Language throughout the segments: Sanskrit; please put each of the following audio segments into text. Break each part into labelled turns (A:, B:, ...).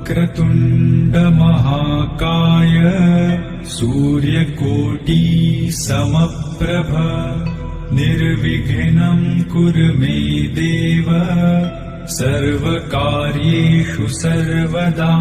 A: वक्रतुण्ड महाकाय सूर्यकोटि समप्रभ निर्विघ्नं कुरु मे देव सर्वकार्येषु सर्वदा।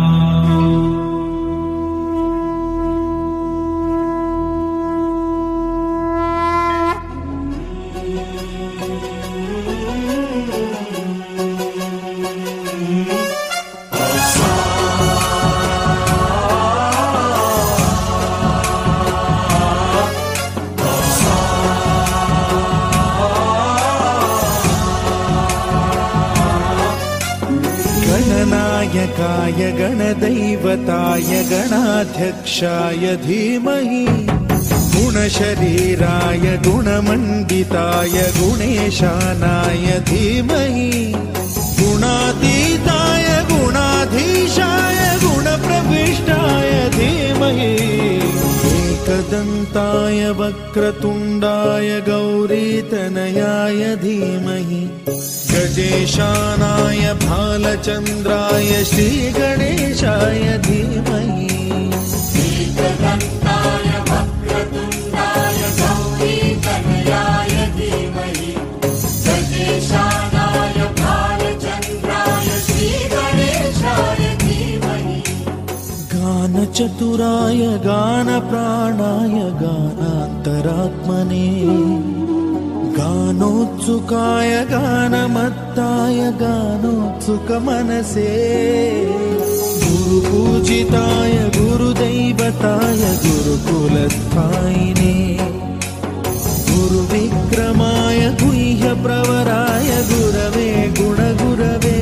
B: गणनायकाय गणदैवताय गणाध्यक्षाय धीमहि गुणशरीराय गुणमण्डिताय गुणेशानाय धीमहि गुणातीताय गुणाधीशाय गुणप्रविष्टाय धीमहि एकदन्ताय वक्रतुण्डाय गौरीतनयाय धीमहि गजेशानाय भालचन्द्राय श्रीगणेशाय धीमहि
C: एकदन्ताय वक्रतुण्डाय गौरीतनयाय धीमहि गजेशानाय भालचन्द्राय श्रीगणेशाय धीमहि
B: गानचतुराय गानप्राणाय गानान्तरात्मने गानोत्सुकाय गानमत्ताय गानोत्सुकमनसे गुरुपूजिताय गुरुदैवताय गुरुकुलस्थायिने गुरुविक्रमाय गुह्यप्रवराय गुरवे गुणगुरवे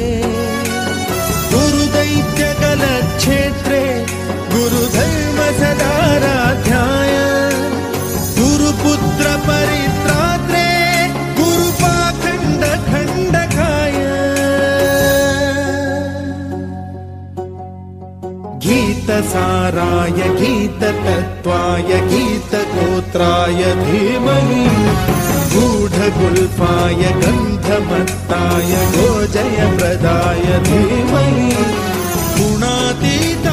B: गुरुदैत्यकलक्षेत्रे गुरुधर्मसदाराध्याय गुरुपुत्रपरित्रात्रे गीतसाराय गीततत्त्वाय गीतगोत्राय धीमहि गूढगुल्फाय गन्धमत्ताय गोजयप्रदाय धीमहि गुणातीत